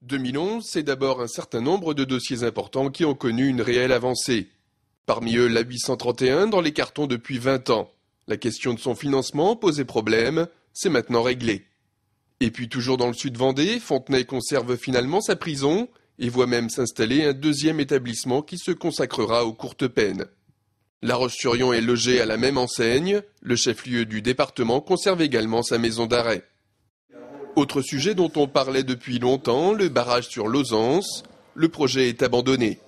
2011, c'est d'abord un certain nombre de dossiers importants qui ont connu une réelle avancée. Parmi eux, la 831 dans les cartons depuis 20 ans. La question de son financement posait problème, c'est maintenant réglé. Et puis toujours dans le sud Vendée, Fontenay conserve finalement sa prison et voit même s'installer un deuxième établissement qui se consacrera aux courtes peines. La Roche-sur-Yon est logée à la même enseigne, le chef-lieu du département conserve également sa maison d'arrêt. Autre sujet dont on parlait depuis longtemps, le barrage sur l'Auzance, le projet est abandonné.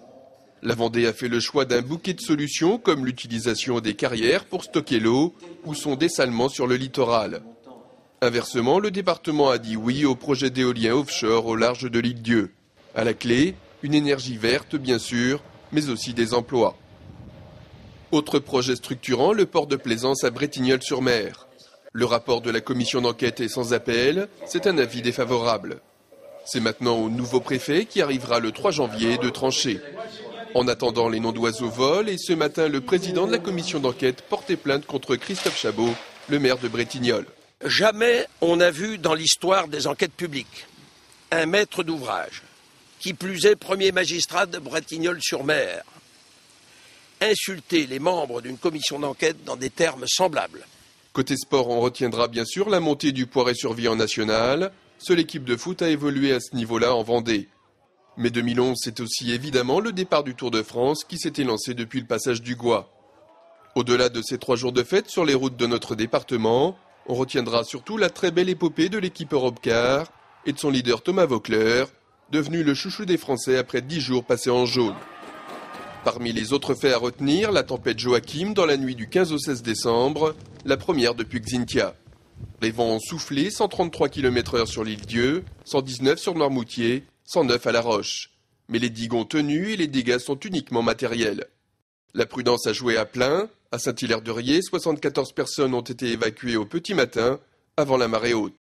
La Vendée a fait le choix d'un bouquet de solutions comme l'utilisation des carrières pour stocker l'eau ou son dessalement sur le littoral. Inversement, le département a dit oui au projet d'éolien offshore au large de l'île Dieu. À la clé, une énergie verte bien sûr, mais aussi des emplois. Autre projet structurant, le port de plaisance à Bretignolles-sur-Mer. Le rapport de la commission d'enquête est sans appel, c'est un avis défavorable. C'est maintenant au nouveau préfet qui arrivera le 3 janvier de trancher. En attendant, les noms d'oiseaux volent et ce matin, le président de la commission d'enquête portait plainte contre Christophe Chabot, le maire de Bretignolles. Jamais on n'a vu dans l'histoire des enquêtes publiques un maître d'ouvrage, qui plus est premier magistrat de Bretignolles-sur-Mer, insulter les membres d'une commission d'enquête dans des termes semblables. Côté sport, on retiendra bien sûr la montée du Poiré-sur-Vie en national. Seule équipe de foot a évolué à ce niveau-là en Vendée. Mais 2011, c'est aussi évidemment le départ du Tour de France qui s'était lancé depuis le passage du Gois. Au-delà de ces 3 jours de fête sur les routes de notre département, on retiendra surtout la très belle épopée de l'équipe Europcar et de son leader Thomas Voeckler, devenu le chouchou des Français après 10 jours passés en jaune. Parmi les autres faits à retenir, la tempête Joachim dans la nuit du 15 au 16 décembre, la première depuis Xynthia. Les vents ont soufflé 133 km/h sur l'île Dieu, 119 sur Noirmoutier, 109 à La Roche. Mais les digues ont tenu et les dégâts sont uniquement matériels. La prudence a joué à plein. À Saint-Hilaire-de-Riez, 74 personnes ont été évacuées au petit matin, avant la marée haute.